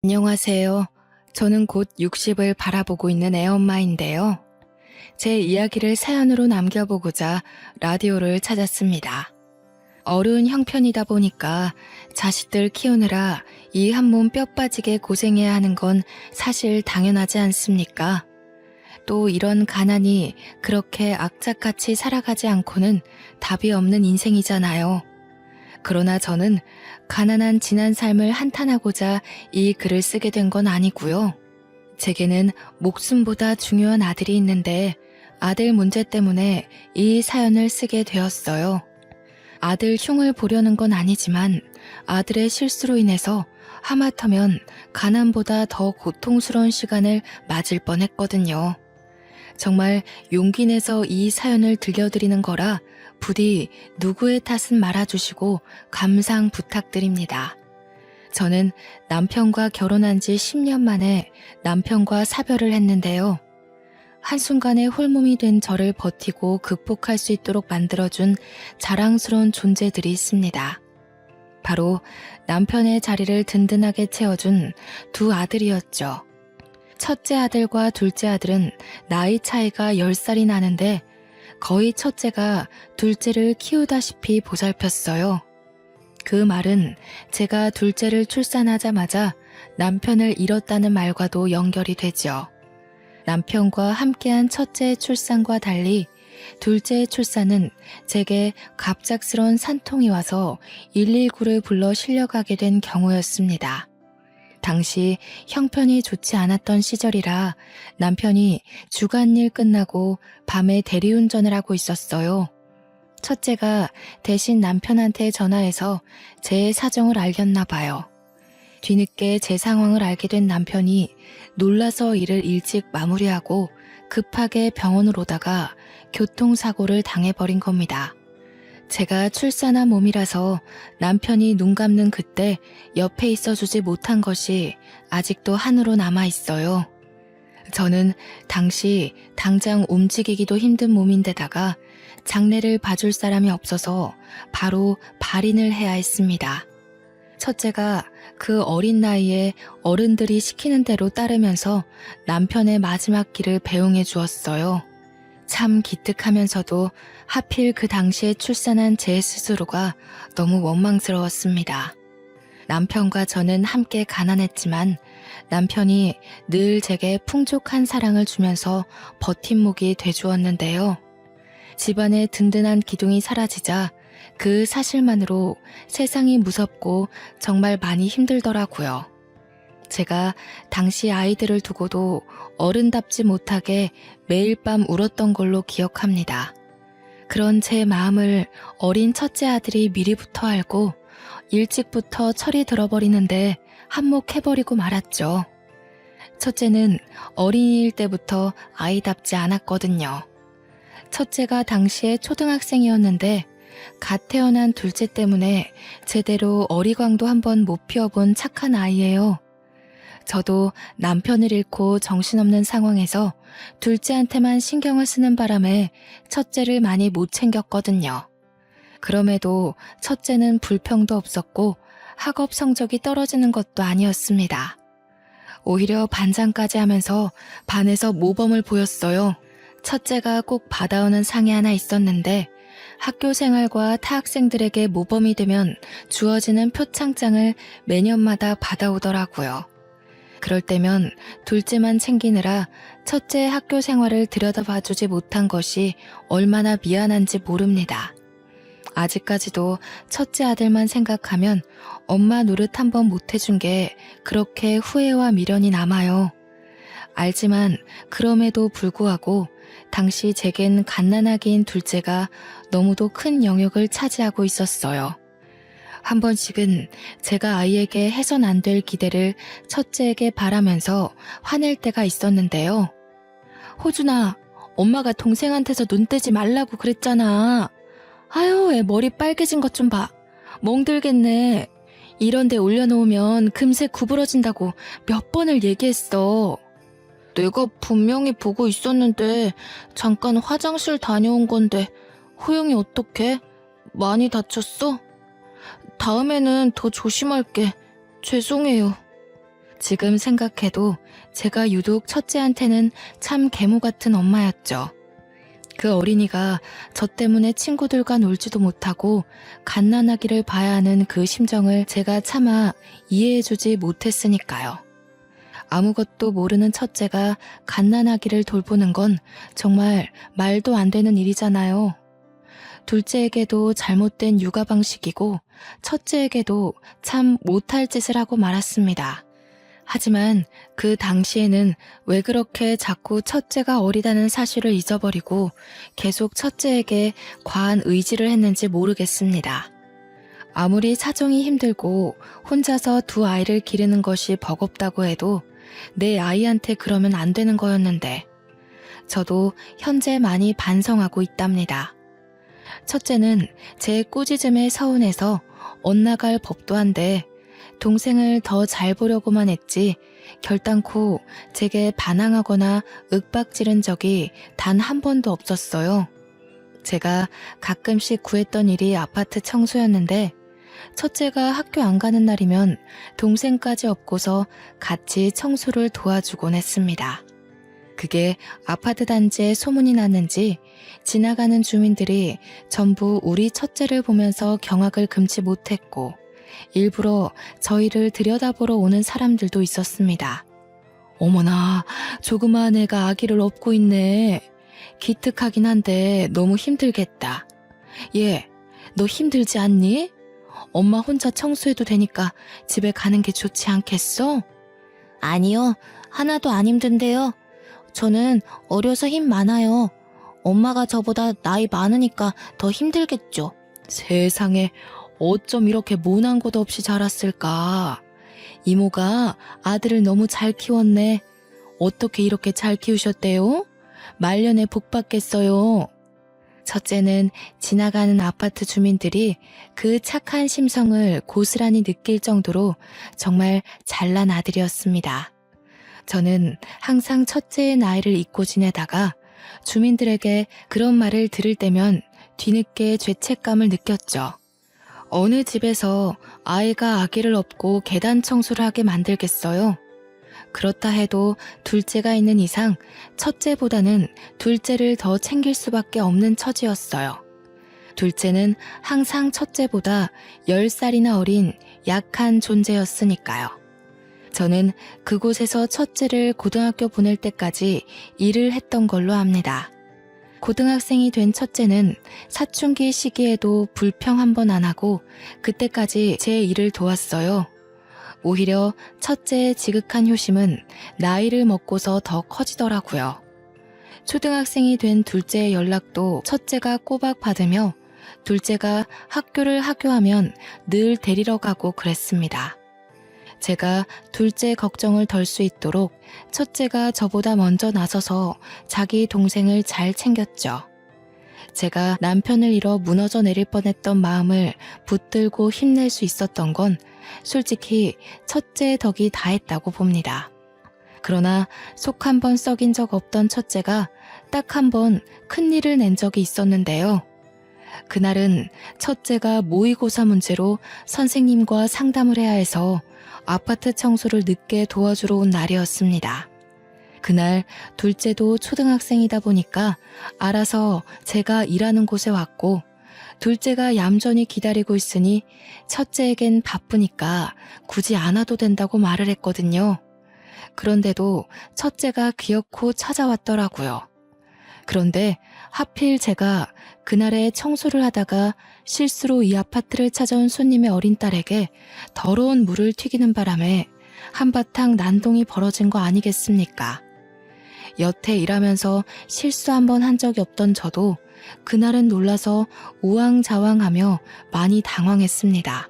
안녕하세요. 저는 곧 60을 바라보고 있는 애엄마인데요. 제 이야기를 사연으로 남겨보고자 라디오를 찾았습니다. 어려운 형편이다 보니까 자식들 키우느라 이 한 몸 뼈 빠지게 고생해야 하는 건 사실 당연하지 않습니까? 또 이런 가난이 그렇게 악착같이 살아가지 않고는 답이 없는 인생이잖아요. 그러나 저는 가난한 지난 삶을 한탄하고자 이 글을 쓰게 된 건 아니고요. 제게는 목숨보다 중요한 아들이 있는데 아들 문제 때문에 이 사연을 쓰게 되었어요. 아들 흉을 보려는 건 아니지만 아들의 실수로 인해서 하마터면 가난보다 더 고통스러운 시간을 맞을 뻔했거든요. 정말 용기 내서 이 사연을 들려드리는 거라 부디 누구의 탓은 말아주시고 감상 부탁드립니다. 저는 남편과 결혼한 지 10년 만에 남편과 사별을 했는데요. 한순간에 홀몸이 된 저를 버티고 극복할 수 있도록 만들어준 자랑스러운 존재들이 있습니다. 바로 남편의 자리를 든든하게 채워준 두 아들이었죠. 첫째 아들과 둘째 아들은 나이 차이가 10살이 나는데 거의 첫째가 둘째를 키우다시피 보살폈어요. 그 말은 제가 둘째를 출산하자마자 남편을 잃었다는 말과도 연결이 되죠. 남편과 함께한 첫째의 출산과 달리 둘째의 출산은 제게 갑작스런 산통이 와서 119를 불러 실려가게 된 경우였습니다. 당시 형편이 좋지 않았던 시절이라 남편이 주간일 끝나고 밤에 대리운전을 하고 있었어요. 첫째가 대신 남편한테 전화해서 제 사정을 알렸나 봐요. 뒤늦게 제 상황을 알게 된 남편이 놀라서 일을 일찍 마무리하고 급하게 병원을 오다가 교통사고를 당해버린 겁니다. 제가 출산한 몸이라서 남편이 눈 감는 그때 옆에 있어주지 못한 것이 아직도 한으로 남아있어요. 저는 당시 당장 움직이기도 힘든 몸인데다가 장례를 봐줄 사람이 없어서 바로 발인을 해야 했습니다. 첫째가 그 어린 나이에 어른들이 시키는 대로 따르면서 남편의 마지막 길을 배웅해 주었어요. 참 기특하면서도 하필 그 당시에 출산한 제 스스로가 너무 원망스러웠습니다. 남편과 저는 함께 가난했지만 남편이 늘 제게 풍족한 사랑을 주면서 버팀목이 돼주었는데요. 집안의 든든한 기둥이 사라지자 그 사실만으로 세상이 무섭고 정말 많이 힘들더라고요. 제가 당시 아이들을 두고도 어른답지 못하게 매일 밤 울었던 걸로 기억합니다. 그런 제 마음을 어린 첫째 아들이 미리부터 알고 일찍부터 철이 들어버리는데 한몫해버리고 말았죠. 첫째는 어린이일 때부터 아이답지 않았거든요. 첫째가 당시에 초등학생이었는데 갓 태어난 둘째 때문에 제대로 어리광도 한번 못 피워본 착한 아이예요. 저도 남편을 잃고 정신없는 상황에서 둘째한테만 신경을 쓰는 바람에 첫째를 많이 못 챙겼거든요. 그럼에도 첫째는 불평도 없었고 학업 성적이 떨어지는 것도 아니었습니다. 오히려 반장까지 하면서 반에서 모범을 보였어요. 첫째가 꼭 받아오는 상이 하나 있었는데 학교 생활과 타학생들에게 모범이 되면 주어지는 표창장을 매년마다 받아오더라고요. 그럴 때면 둘째만 챙기느라 첫째의 학교 생활을 들여다봐주지 못한 것이 얼마나 미안한지 모릅니다. 아직까지도 첫째 아들만 생각하면 엄마 노릇 한번 못해준 게 그렇게 후회와 미련이 남아요. 알지만 그럼에도 불구하고 당시 제겐 갓난아기인 둘째가 너무도 큰 영역을 차지하고 있었어요. 한 번씩은 제가 아이에게 해선 안 될 기대를 첫째에게 바라면서 화낼 때가 있었는데요. 호준아, 엄마가 동생한테서 눈 떼지 말라고 그랬잖아. 아유, 애 머리 빨개진 것 좀 봐. 멍들겠네. 이런 데 올려놓으면 금세 구부러진다고 몇 번을 얘기했어. 내가 분명히 보고 있었는데 잠깐 화장실 다녀온 건데 호영이 어떡해? 많이 다쳤어? 다음에는 더 조심할게. 죄송해요. 지금 생각해도 제가 유독 첫째한테는 참 계모 같은 엄마였죠. 그 어린이가 저 때문에 친구들과 놀지도 못하고 갓난아기를 봐야 하는 그 심정을 제가 차마 이해해주지 못했으니까요. 아무것도 모르는 첫째가 갓난아기를 돌보는 건 정말 말도 안 되는 일이잖아요. 둘째에게도 잘못된 육아 방식이고 첫째에게도 참 못할 짓을 하고 말았습니다. 하지만 그 당시에는 왜 그렇게 자꾸 첫째가 어리다는 사실을 잊어버리고 계속 첫째에게 과한 의지를 했는지 모르겠습니다. 아무리 사정이 힘들고 혼자서 두 아이를 기르는 것이 버겁다고 해도 내 아이한테 그러면 안 되는 거였는데 저도 현재 많이 반성하고 있답니다. 첫째는 제 꾸짖음에 서운해서 엇나갈 법도 한데 동생을 더 잘 보려고만 했지 결단코 제게 반항하거나 윽박지른 적이 단 한 번도 없었어요. 제가 가끔씩 구했던 일이 아파트 청소였는데 첫째가 학교 안 가는 날이면 동생까지 업고서 같이 청소를 도와주곤 했습니다. 그게 아파트 단지에 소문이 났는지 지나가는 주민들이 전부 우리 첫째를 보면서 경악을 금치 못했고 일부러 저희를 들여다보러 오는 사람들도 있었습니다. 어머나, 조그마한 애가 아기를 업고 있네. 기특하긴 한데 너무 힘들겠다. 얘, 너 힘들지 않니? 엄마 혼자 청소해도 되니까 집에 가는 게 좋지 않겠어? 아니요, 하나도 안 힘든데요. 저는 어려서 힘 많아요. 엄마가 저보다 나이 많으니까 더 힘들겠죠. 세상에, 어쩜 이렇게 모난 것 없이 자랐을까? 이모가 아들을 너무 잘 키웠네. 어떻게 이렇게 잘 키우셨대요? 말년에 복 받겠어요. 첫째는 지나가는 아파트 주민들이 그 착한 심성을 고스란히 느낄 정도로 정말 잘난 아들이었습니다. 저는 항상 첫째의 나이를 잊고 지내다가 주민들에게 그런 말을 들을 때면 뒤늦게 죄책감을 느꼈죠. 어느 집에서 아이가 아기를 업고 계단 청소를 하게 만들겠어요? 그렇다 해도 둘째가 있는 이상 첫째보다는 둘째를 더 챙길 수밖에 없는 처지였어요. 둘째는 항상 첫째보다 10살이나 어린 약한 존재였으니까요. 저는 그곳에서 첫째를 고등학교 보낼 때까지 일을 했던 걸로 압니다. 고등학생이 된 첫째는 사춘기 시기에도 불평 한 번 안 하고 그때까지 제 일을 도왔어요. 오히려 첫째의 지극한 효심은 나이를 먹고서 더 커지더라고요. 초등학생이 된 둘째의 연락도 첫째가 꼬박 받으며 둘째가 학교를 하교하면 늘 데리러 가고 그랬습니다. 제가 둘째 걱정을 덜 수 있도록 첫째가 저보다 먼저 나서서 자기 동생을 잘 챙겼죠. 제가 남편을 잃어 무너져 내릴 뻔했던 마음을 붙들고 힘낼 수 있었던 건 솔직히 첫째의 덕이 다했다고 봅니다. 그러나 속 한 번 썩인 적 없던 첫째가 딱 한 번 큰일을 낸 적이 있었는데요. 그날은 첫째가 모의고사 문제로 선생님과 상담을 해야 해서 아파트 청소를 늦게 도와주러 온 날이었습니다. 그날 둘째도 초등학생이다 보니까 알아서 제가 일하는 곳에 왔고 둘째가 얌전히 기다리고 있으니 첫째에겐 바쁘니까 굳이 안 와도 된다고 말을 했거든요. 그런데도 첫째가 기어코 찾아왔더라고요. 그런데 하필 제가 그날에 청소를 하다가 실수로 이 아파트를 찾아온 손님의 어린 딸에게 더러운 물을 튀기는 바람에 한바탕 난동이 벌어진 거 아니겠습니까? 여태 일하면서 실수 한 번 한 적이 없던 저도 그날은 놀라서 우왕좌왕하며 많이 당황했습니다.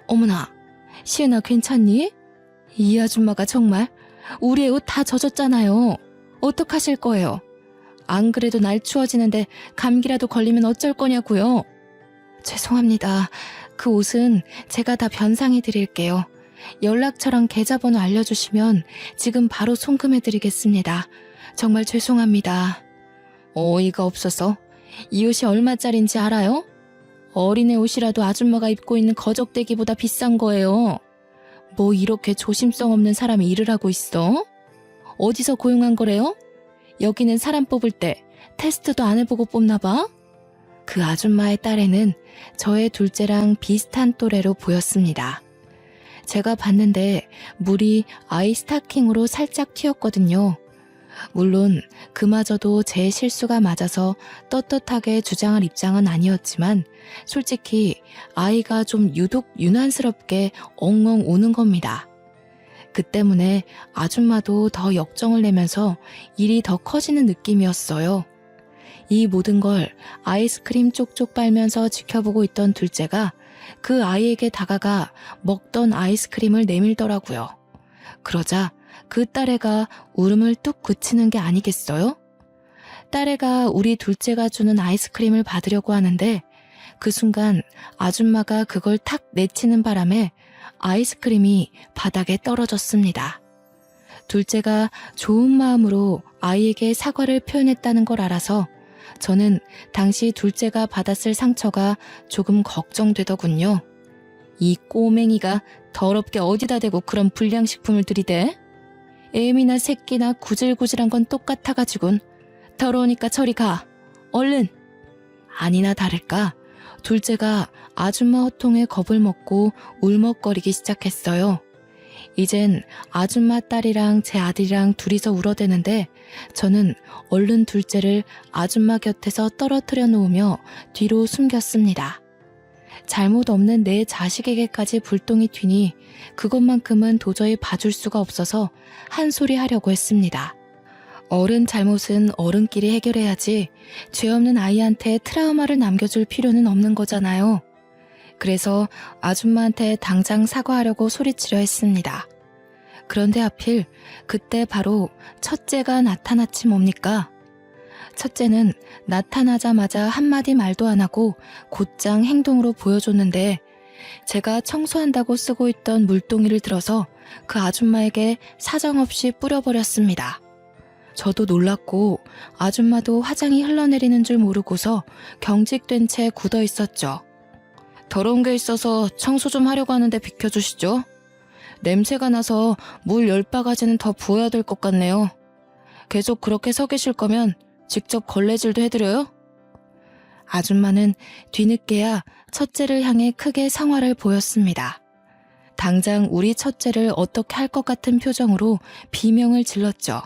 어머나, 시은아 괜찮니? 이 아줌마가 정말 우리의 옷 다 젖었잖아요. 어떡하실 거예요? 안 그래도 날 추워지는데 감기라도 걸리면 어쩔 거냐고요. 죄송합니다. 그 옷은 제가 다 변상해 드릴게요. 연락처랑 계좌번호 알려주시면 지금 바로 송금해 드리겠습니다. 정말 죄송합니다. 어이가 없어서 이 옷이 얼마짜린지 알아요? 어린애 옷이라도 아줌마가 입고 있는 거적대기보다 비싼 거예요. 뭐 이렇게 조심성 없는 사람이 일을 하고 있어? 어디서 고용한 거래요? 여기는 사람 뽑을 때 테스트도 안 해보고 뽑나 봐? 그 아줌마의 딸에는 저의 둘째랑 비슷한 또래로 보였습니다. 제가 봤는데 물이 아이 스타킹으로 살짝 튀었거든요. 물론 그마저도 제 실수가 맞아서 떳떳하게 주장할 입장은 아니었지만 솔직히 아이가 좀 유독 유난스럽게 엉엉 우는 겁니다. 그 때문에 아줌마도 더 역정을 내면서 일이 더 커지는 느낌이었어요. 이 모든 걸 아이스크림 쪽쪽 빨면서 지켜보고 있던 둘째가 그 아이에게 다가가 먹던 아이스크림을 내밀더라고요. 그러자 그 딸애가 울음을 뚝 그치는 게 아니겠어요? 딸애가 우리 둘째가 주는 아이스크림을 받으려고 하는데 그 순간 아줌마가 그걸 탁 내치는 바람에 아이스크림이 바닥에 떨어졌습니다. 둘째가 좋은 마음으로 아이에게 사과를 표현했다는 걸 알아서 저는 당시 둘째가 받았을 상처가 조금 걱정되더군요. 이 꼬맹이가 더럽게 어디다 대고 그런 불량식품을 들이대? 애미나 새끼나 구질구질한 건 똑같아가지군. 더러우니까 저리 가. 얼른. 아니나 다를까 둘째가 아줌마 호통에 겁을 먹고 울먹거리기 시작했어요. 이젠 아줌마 딸이랑 제 아들이랑 둘이서 울어대는데 저는 얼른 둘째를 아줌마 곁에서 떨어뜨려 놓으며 뒤로 숨겼습니다. 잘못 없는 내 자식에게까지 불똥이 튀니 그것만큼은 도저히 봐줄 수가 없어서 한 소리 하려고 했습니다. 어른 잘못은 어른끼리 해결해야지 죄 없는 아이한테 트라우마를 남겨줄 필요는 없는 거잖아요. 그래서 아줌마한테 당장 사과하려고 소리치려 했습니다. 그런데 하필 그때 바로 첫째가 나타났지 뭡니까? 첫째는 나타나자마자 한마디 말도 안 하고 곧장 행동으로 보여줬는데 제가 청소한다고 쓰고 있던 물동이를 들어서 그 아줌마에게 사정없이 뿌려버렸습니다. 저도 놀랐고 아줌마도 화장이 흘러내리는 줄 모르고서 경직된 채 굳어 있었죠. 더러운 게 있어서 청소 좀 하려고 하는데 비켜주시죠. 냄새가 나서 물 10바가지는 더 부어야 될 것 같네요. 계속 그렇게 서 계실 거면 직접 걸레질도 해드려요? 아줌마는 뒤늦게야 첫째를 향해 크게 성화를 보였습니다. 당장 우리 첫째를 어떻게 할 것 같은 표정으로 비명을 질렀죠.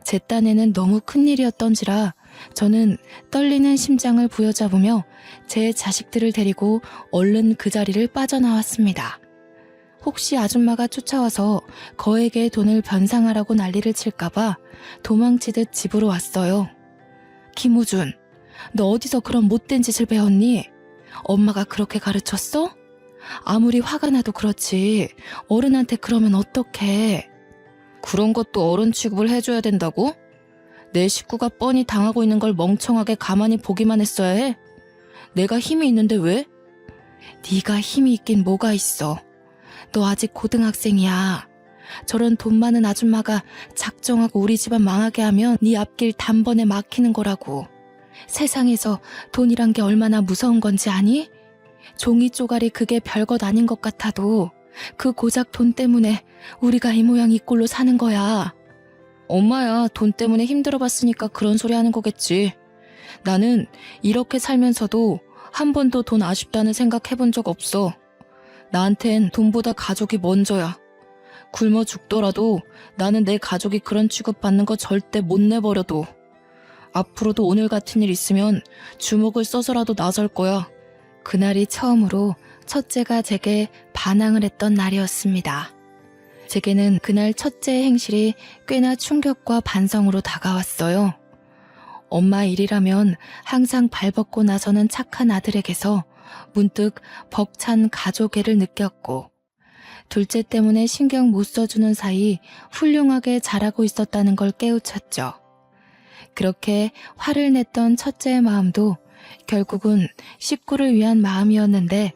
제 딴에는 너무 큰일이었던지라 저는 떨리는 심장을 부여잡으며 제 자식들을 데리고 얼른 그 자리를 빠져나왔습니다. 혹시 아줌마가 쫓아와서 거액의 돈을 변상하라고 난리를 칠까봐 도망치듯 집으로 왔어요. 김우준, 너 어디서 그런 못된 짓을 배웠니? 엄마가 그렇게 가르쳤어? 아무리 화가 나도 그렇지 어른한테 그러면 어떡해? 그런 것도 어른 취급을 해줘야 된다고? 내 식구가 뻔히 당하고 있는 걸 멍청하게 가만히 보기만 했어야 해? 내가 힘이 있는데 왜? 네가 힘이 있긴 뭐가 있어. 너 아직 고등학생이야. 저런 돈 많은 아줌마가 작정하고 우리 집안 망하게 하면 네 앞길 단번에 막히는 거라고. 세상에서 돈이란 게 얼마나 무서운 건지 아니? 종이 쪼가리 그게 별것 아닌 것 같아도 그 고작 돈 때문에 우리가 이 모양 이 꼴로 사는 거야. 엄마야 돈 때문에 힘들어봤으니까 그런 소리 하는 거겠지. 나는 이렇게 살면서도 한 번도 돈 아쉽다는 생각 해본 적 없어. 나한텐 돈보다 가족이 먼저야. 굶어 죽더라도 나는 내 가족이 그런 취급받는 거 절대 못 내버려둬. 앞으로도 오늘 같은 일 있으면 주먹을 써서라도 나설 거야. 그날이 처음으로 첫째가 제게 반항을 했던 날이었습니다. 제게는 그날 첫째의 행실이 꽤나 충격과 반성으로 다가왔어요. 엄마 일이라면 항상 발벗고 나서는 착한 아들에게서 문득 벅찬 가족애를 느꼈고 둘째 때문에 신경 못 써주는 사이 훌륭하게 자라고 있었다는 걸 깨우쳤죠. 그렇게 화를 냈던 첫째의 마음도 결국은 식구를 위한 마음이었는데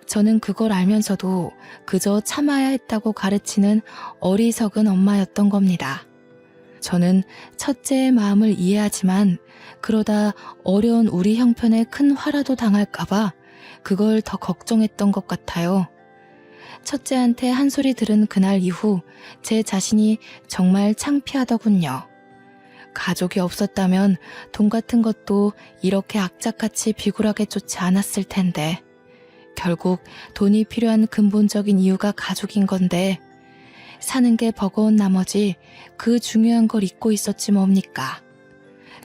저는 그걸 알면서도 그저 참아야 했다고 가르치는 어리석은 엄마였던 겁니다. 저는 첫째의 마음을 이해하지만 그러다 어려운 우리 형편에 큰 화라도 당할까봐 그걸 더 걱정했던 것 같아요. 첫째한테 한 소리 들은 그날 이후 제 자신이 정말 창피하더군요. 가족이 없었다면 돈 같은 것도 이렇게 악착같이 비굴하게 쫓지 않았을 텐데 결국 돈이 필요한 근본적인 이유가 가족인 건데 사는 게 버거운 나머지 그 중요한 걸 잊고 있었지 뭡니까.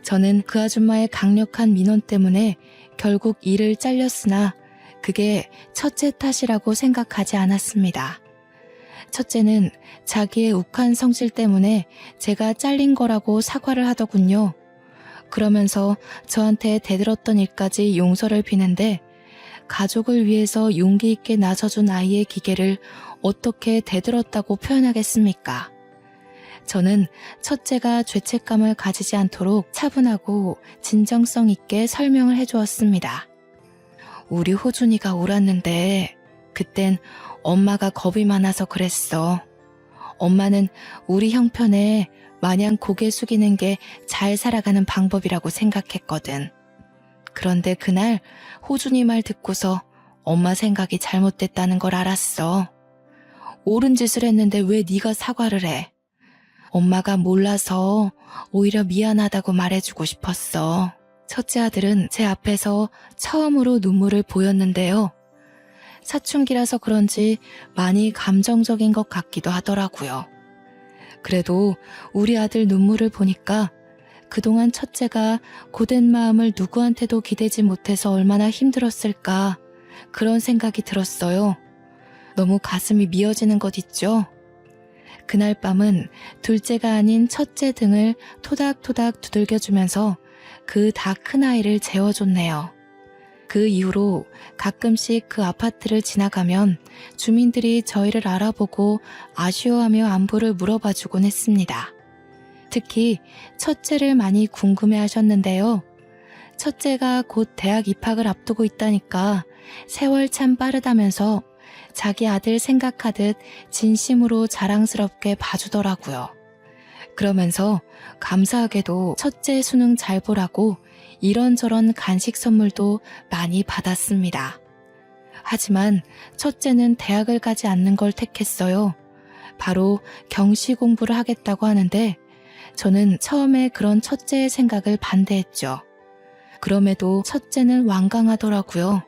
저는 그 아줌마의 강력한 민원 때문에 결국 일을 잘렸으나 그게 첫째 탓이라고 생각하지 않았습니다. 첫째는 자기의 욱한 성질 때문에 제가 잘린 거라고 사과를 하더군요. 그러면서 저한테 대들었던 일까지 용서를 비는데 가족을 위해서 용기 있게 나서준 아이의 기계를 어떻게 대들었다고 표현하겠습니까? 저는 첫째가 죄책감을 가지지 않도록 차분하고 진정성 있게 설명을 해주었습니다. 우리 호준이가 옳았는데 그땐 엄마가 겁이 많아서 그랬어. 엄마는 우리 형편에 마냥 고개 숙이는 게 잘 살아가는 방법이라고 생각했거든. 그런데 그날 호준이 말 듣고서 엄마 생각이 잘못됐다는 걸 알았어. 옳은 짓을 했는데 왜 네가 사과를 해? 엄마가 몰라서 오히려 미안하다고 말해주고 싶었어. 첫째 아들은 제 앞에서 처음으로 눈물을 보였는데요. 사춘기라서 그런지 많이 감정적인 것 같기도 하더라고요. 그래도 우리 아들 눈물을 보니까 그동안 첫째가 고된 마음을 누구한테도 기대지 못해서 얼마나 힘들었을까 그런 생각이 들었어요. 너무 가슴이 미어지는 것 있죠? 그날 밤은 둘째가 아닌 첫째 등을 토닥토닥 두들겨주면서 그 다 큰 아이를 재워줬네요. 그 이후로 가끔씩 그 아파트를 지나가면 주민들이 저희를 알아보고 아쉬워하며 안부를 물어봐주곤 했습니다. 특히 첫째를 많이 궁금해하셨는데요. 첫째가 곧 대학 입학을 앞두고 있다니까 세월 참 빠르다면서 자기 아들 생각하듯 진심으로 자랑스럽게 봐주더라고요. 그러면서 감사하게도 첫째 수능 잘 보라고 이런저런 간식 선물도 많이 받았습니다. 하지만 첫째는 대학을 가지 않는 걸 택했어요. 바로 경시 공부를 하겠다고 하는데 저는 처음에 그런 첫째의 생각을 반대했죠. 그럼에도 첫째는 완강하더라고요.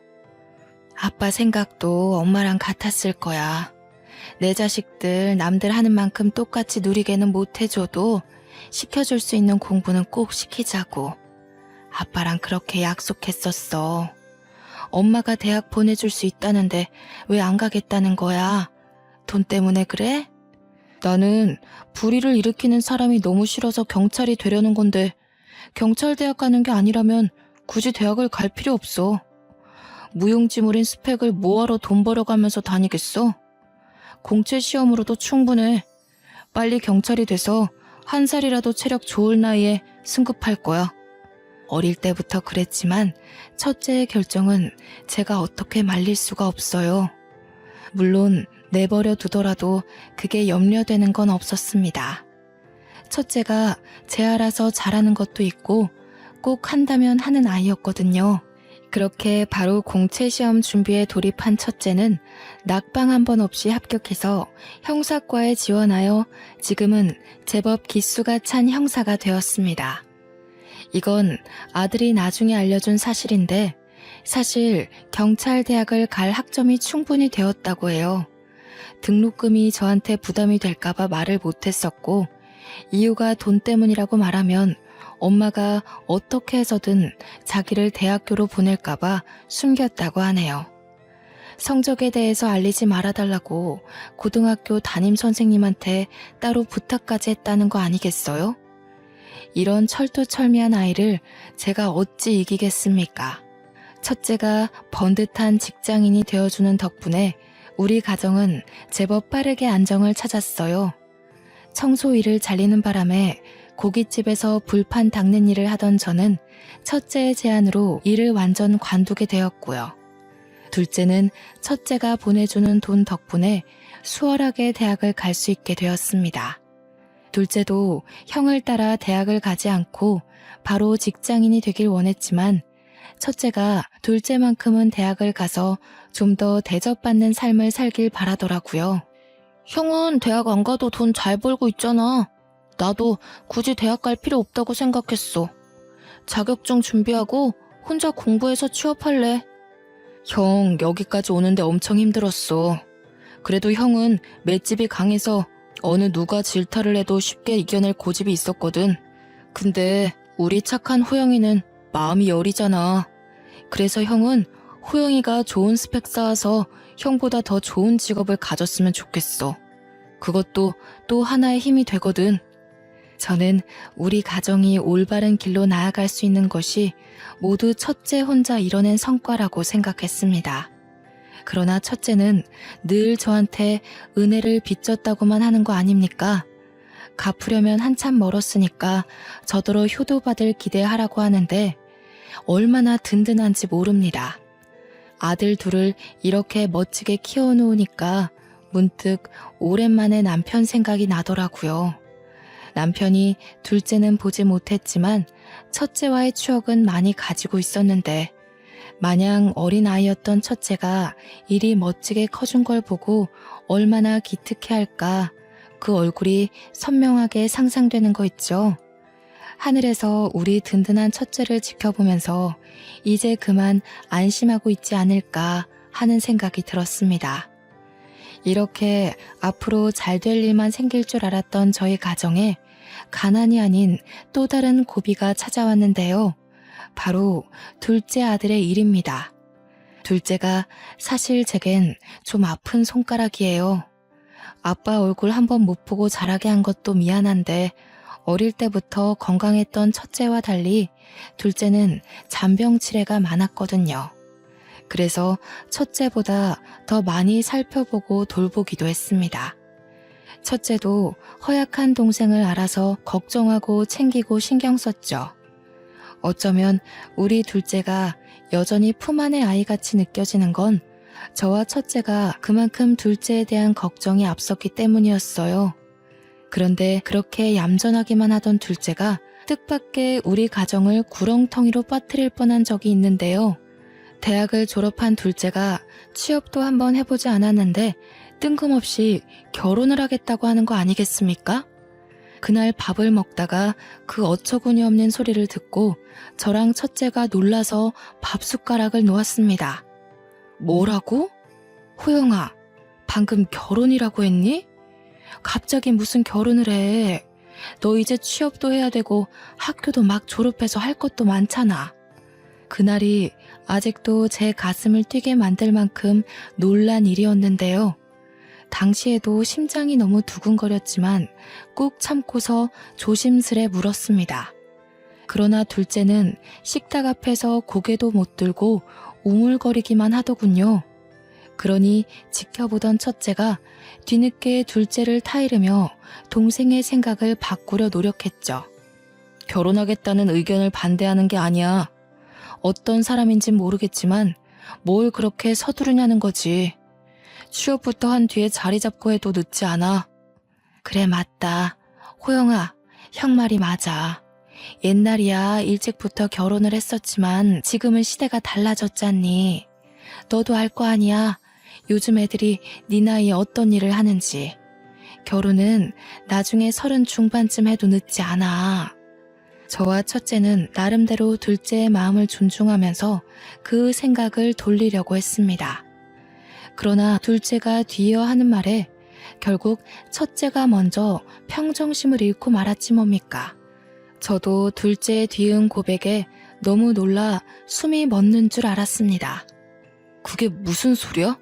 아빠 생각도 엄마랑 같았을 거야. 내 자식들 남들 하는 만큼 똑같이 누리게는 못해줘도 시켜줄 수 있는 공부는 꼭 시키자고. 아빠랑 그렇게 약속했었어. 엄마가 대학 보내줄 수 있다는데 왜 안 가겠다는 거야? 돈 때문에 그래? 나는 불의를 일으키는 사람이 너무 싫어서 경찰이 되려는 건데 경찰대학 가는 게 아니라면 굳이 대학을 갈 필요 없어. 무용지물인 스펙을 뭐하러 돈 벌어가면서 다니겠어? 공채 시험으로도 충분해. 빨리 경찰이 돼서 한 살이라도 체력 좋을 나이에 승급할 거야. 어릴 때부터 그랬지만 첫째의 결정은 제가 어떻게 말릴 수가 없어요. 물론 내버려 두더라도 그게 염려되는 건 없었습니다. 첫째가 제 알아서 잘하는 것도 있고 꼭 한다면 하는 아이였거든요. 그렇게 바로 공채 시험 준비에 돌입한 첫째는 낙방 한 번 없이 합격해서 형사과에 지원하여 지금은 제법 기수가 찬 형사가 되었습니다. 이건 아들이 나중에 알려준 사실인데 사실 경찰대학을 갈 학점이 충분히 되었다고 해요. 등록금이 저한테 부담이 될까봐 말을 못했었고 이유가 돈 때문이라고 말하면 엄마가 어떻게 해서든 자기를 대학교로 보낼까봐 숨겼다고 하네요. 성적에 대해서 알리지 말아달라고 고등학교 담임 선생님한테 따로 부탁까지 했다는 거 아니겠어요? 이런 철두철미한 아이를 제가 어찌 이기겠습니까? 첫째가 번듯한 직장인이 되어주는 덕분에 우리 가정은 제법 빠르게 안정을 찾았어요. 청소 일을 잘리는 바람에 고깃집에서 불판 닦는 일을 하던 저는 첫째의 제안으로 일을 완전 관두게 되었고요. 둘째는 첫째가 보내주는 돈 덕분에 수월하게 대학을 갈 수 있게 되었습니다. 둘째도 형을 따라 대학을 가지 않고 바로 직장인이 되길 원했지만 첫째가 둘째만큼은 대학을 가서 좀 더 대접받는 삶을 살길 바라더라고요. 형은 대학 안 가도 돈 잘 벌고 있잖아. 나도 굳이 대학 갈 필요 없다고 생각했어. 자격증 준비하고 혼자 공부해서 취업할래. 형, 여기까지 오는데 엄청 힘들었어. 그래도 형은 맷집이 강해서 어느 누가 질타를 해도 쉽게 이겨낼 고집이 있었거든. 근데 우리 착한 호영이는 마음이 여리잖아. 그래서 형은 호영이가 좋은 스펙 쌓아서 형보다 더 좋은 직업을 가졌으면 좋겠어. 그것도 또 하나의 힘이 되거든. 저는 우리 가정이 올바른 길로 나아갈 수 있는 것이 모두 첫째 혼자 이뤄낸 성과라고 생각했습니다. 그러나 첫째는 늘 저한테 은혜를 빚졌다고만 하는 거 아닙니까? 갚으려면 한참 멀었으니까 저더러 효도받을 기대하라고 하는데 얼마나 든든한지 모릅니다. 아들 둘을 이렇게 멋지게 키워놓으니까 문득 오랜만에 남편 생각이 나더라고요. 남편이 둘째는 보지 못했지만 첫째와의 추억은 많이 가지고 있었는데 마냥 어린아이였던 첫째가 이리 멋지게 커준 걸 보고 얼마나 기특해할까 그 얼굴이 선명하게 상상되는 거 있죠. 하늘에서 우리 든든한 첫째를 지켜보면서 이제 그만 안심하고 있지 않을까 하는 생각이 들었습니다. 이렇게 앞으로 잘 될 일만 생길 줄 알았던 저희 가정에 가난이 아닌 또 다른 고비가 찾아왔는데요. 바로 둘째 아들의 일입니다. 둘째가 사실 제겐 좀 아픈 손가락이에요. 아빠 얼굴 한번 못 보고 자라게 한 것도 미안한데 어릴 때부터 건강했던 첫째와 달리 둘째는 잔병 치레가 많았거든요. 그래서 첫째보다 더 많이 살펴보고 돌보기도 했습니다. 첫째도 허약한 동생을 알아서 걱정하고 챙기고 신경 썼죠. 어쩌면 우리 둘째가 여전히 품 안의 아이같이 느껴지는 건 저와 첫째가 그만큼 둘째에 대한 걱정이 앞섰기 때문이었어요. 그런데 그렇게 얌전하기만 하던 둘째가 뜻밖의 우리 가정을 구렁텅이로 빠뜨릴 뻔한 적이 있는데요. 대학을 졸업한 둘째가 취업도 한번 해보지 않았는데 뜬금없이 결혼을 하겠다고 하는 거 아니겠습니까? 그날 밥을 먹다가 그 어처구니 없는 소리를 듣고 저랑 첫째가 놀라서 밥 숟가락을 놓았습니다. 뭐라고? 호영아, 방금 결혼이라고 했니? 갑자기 무슨 결혼을 해. 너 이제 취업도 해야 되고 학교도 막 졸업해서 할 것도 많잖아. 그날이 아직도 제 가슴을 뛰게 만들 만큼 놀란 일이었는데요. 당시에도 심장이 너무 두근거렸지만 꾹 참고서 조심스레 물었습니다. 그러나 둘째는 식탁 앞에서 고개도 못 들고 우물거리기만 하더군요. 그러니 지켜보던 첫째가 뒤늦게 둘째를 타이르며 동생의 생각을 바꾸려 노력했죠. 결혼하겠다는 의견을 반대하는 게 아니야. 어떤 사람인진 모르겠지만 뭘 그렇게 서두르냐는 거지. 취업부터 한 뒤에 자리 잡고 해도 늦지 않아. 그래, 맞다. 호영아, 형 말이 맞아. 옛날이야 일찍부터 결혼을 했었지만 지금은 시대가 달라졌잖니. 너도 알 거 아니야. 요즘 애들이 네 나이에 어떤 일을 하는지. 결혼은 나중에 30 중반쯤 해도 늦지 않아. 저와 첫째는 나름대로 둘째의 마음을 존중하면서 그 생각을 돌리려고 했습니다. 그러나 둘째가 뒤이어 하는 말에 결국 첫째가 먼저 평정심을 잃고 말았지 뭡니까. 저도 둘째의 뒤은 고백에 너무 놀라 숨이 멎는 줄 알았습니다. 그게 무슨 소리야?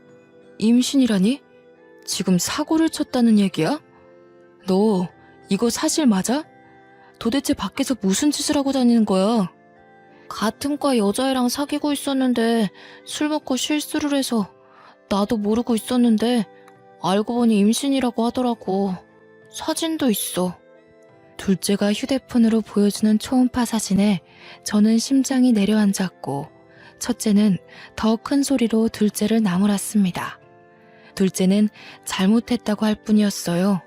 임신이라니? 지금 사고를 쳤다는 얘기야? 너 이거 사실 맞아? 도대체 밖에서 무슨 짓을 하고 다니는 거야? 같은 과 여자애랑 사귀고 있었는데 술 먹고 실수를 해서 나도 모르고 있었는데 알고 보니 임신이라고 하더라고. 사진도 있어. 둘째가 휴대폰으로 보여주는 초음파 사진에 저는 심장이 내려앉았고 첫째는 더 큰 소리로 둘째를 나무랐습니다. 둘째는 잘못했다고 할 뿐이었어요.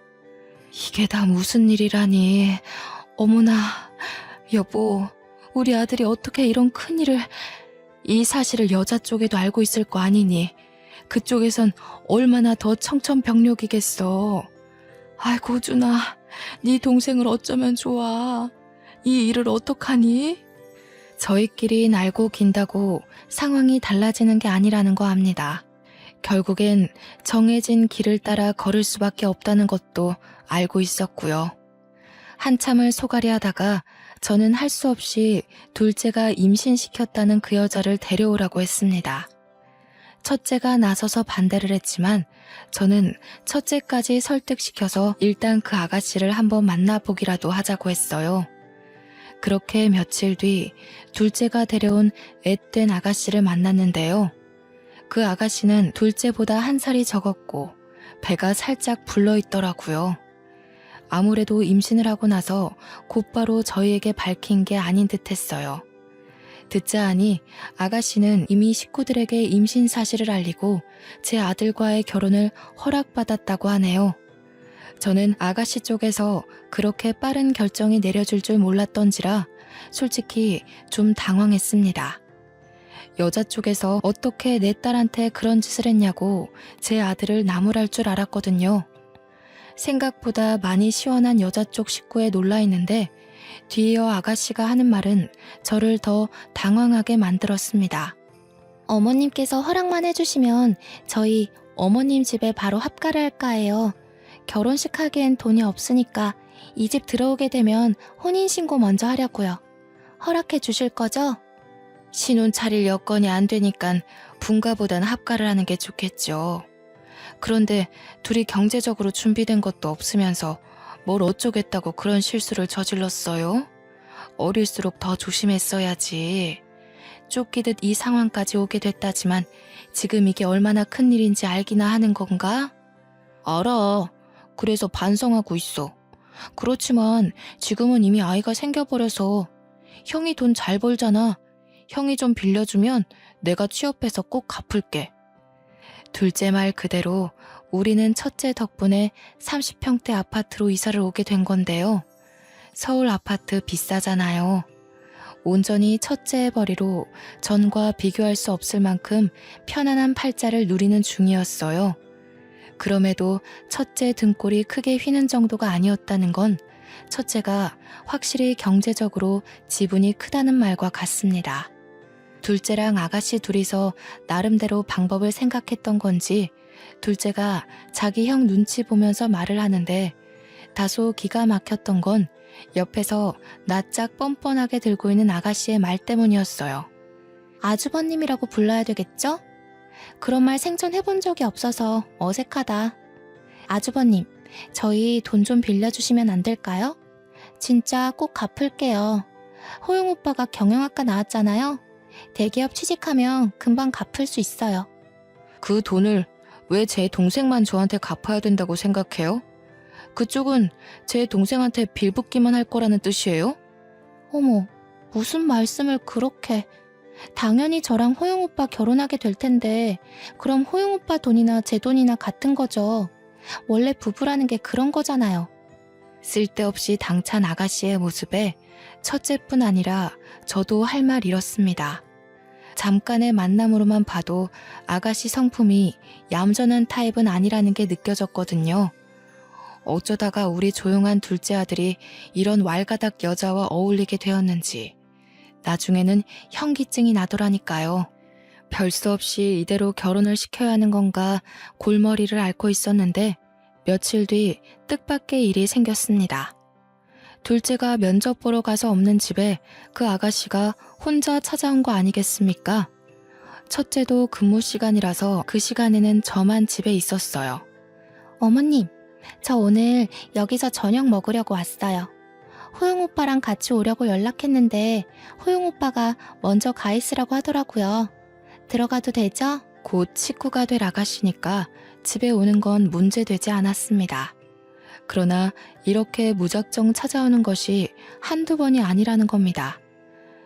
이게 다 무슨 일이라니. 어머나, 여보, 우리 아들이 어떻게 이런 큰일을. 이 사실을 여자 쪽에도 알고 있을 거 아니니. 그쪽에선 얼마나 더 청천벽력이겠어. 아이고 준아, 네 동생을 어쩌면 좋아. 이 일을 어떡하니? 저희끼리 날고 긴다고 상황이 달라지는 게 아니라는 거 압니다. 결국엔 정해진 길을 따라 걸을 수밖에 없다는 것도 알고 있었고요. 한참을 소갈이 하다가 저는 할 수 없이 둘째가 임신시켰다는 그 여자를 데려오라고 했습니다. 첫째가 나서서 반대를 했지만 저는 첫째까지 설득시켜서 일단 그 아가씨를 한번 만나보기라도 하자고 했어요. 그렇게 며칠 뒤 둘째가 데려온 앳된 아가씨를 만났는데요. 그 아가씨는 둘째보다 한 살이 적었고 배가 살짝 불러있더라고요. 아무래도 임신을 하고 나서 곧바로 저희에게 밝힌 게 아닌 듯 했어요. 듣자 하니 아가씨는 이미 식구들에게 임신 사실을 알리고 제 아들과의 결혼을 허락받았다고 하네요. 저는 아가씨 쪽에서 그렇게 빠른 결정이 내려질 줄 몰랐던지라 솔직히 좀 당황했습니다. 여자 쪽에서 어떻게 내 딸한테 그런 짓을 했냐고 제 아들을 나무랄 줄 알았거든요. 생각보다 많이 시원한 여자 쪽 식구에 놀라 있는데 뒤이어 아가씨가 하는 말은 저를 더 당황하게 만들었습니다. 어머님께서 허락만 해주시면 저희 어머님 집에 바로 합가를 할까 해요. 결혼식 하기엔 돈이 없으니까 이 집 들어오게 되면 혼인신고 먼저 하려고요. 허락해 주실 거죠? 신혼 차릴 여건이 안 되니까 분가보단 합가를 하는 게 좋겠죠. 그런데 둘이 경제적으로 준비된 것도 없으면서 뭘 어쩌겠다고 그런 실수를 저질렀어요? 어릴수록 더 조심했어야지. 쫓기듯 이 상황까지 오게 됐다지만 지금 이게 얼마나 큰일인지 알기나 하는 건가? 알아. 그래서 반성하고 있어. 그렇지만 지금은 이미 아이가 생겨버려서 형이 돈 잘 벌잖아. 형이 좀 빌려주면 내가 취업해서 꼭 갚을게. 둘째 말 그대로 우리는 첫째 덕분에 30평대 아파트로 이사를 오게 된 건데요. 서울 아파트 비싸잖아요. 온전히 첫째의 벌이로 전과 비교할 수 없을 만큼 편안한 팔자를 누리는 중이었어요. 그럼에도 첫째 등골이 크게 휘는 정도가 아니었다는 건 첫째가 확실히 경제적으로 지분이 크다는 말과 같습니다. 둘째랑 아가씨 둘이서 나름대로 방법을 생각했던 건지 둘째가 자기 형 눈치 보면서 말을 하는데 다소 기가 막혔던 건 옆에서 낯짝 뻔뻔하게 들고 있는 아가씨의 말 때문이었어요. 아주버님이라고 불러야 되겠죠? 그런 말 생전 해본 적이 없어서 어색하다. 아주버님, 저희 돈 좀 빌려주시면 안 될까요? 진짜 꼭 갚을게요. 호용 오빠가 경영학과 나왔잖아요. 대기업 취직하면 금방 갚을 수 있어요. 그 돈을 왜 제 동생만 저한테 갚아야 된다고 생각해요? 그쪽은 제 동생한테 빌붙기만 할 거라는 뜻이에요? 어머, 무슨 말씀을 그렇게... 당연히 저랑 호용 오빠 결혼하게 될 텐데 그럼 호용 오빠 돈이나 제 돈이나 같은 거죠. 원래 부부라는 게 그런 거잖아요. 쓸데없이 당찬 아가씨의 모습에 첫째뿐 아니라 저도 할 말 잃었습니다. 잠깐의 만남으로만 봐도 아가씨 성품이 얌전한 타입은 아니라는 게 느껴졌거든요. 어쩌다가 우리 조용한 둘째 아들이 이런 왈가닥 여자와 어울리게 되었는지 나중에는 현기증이 나더라니까요. 별 수 없이 이대로 결혼을 시켜야 하는 건가 골머리를 앓고 있었는데 며칠 뒤 뜻밖의 일이 생겼습니다. 둘째가 면접 보러 가서 없는 집에 그 아가씨가 혼자 찾아온 거 아니겠습니까? 첫째도 근무 시간이라서 그 시간에는 저만 집에 있었어요. 어머님, 저 오늘 여기서 저녁 먹으려고 왔어요. 호용 오빠랑 같이 오려고 연락했는데 호용 오빠가 먼저 가 있으라고 하더라고요. 들어가도 되죠? 곧 식구가 될 아가씨니까 집에 오는 건 문제되지 않았습니다. 그러나 이렇게 무작정 찾아오는 것이 한두 번이 아니라는 겁니다.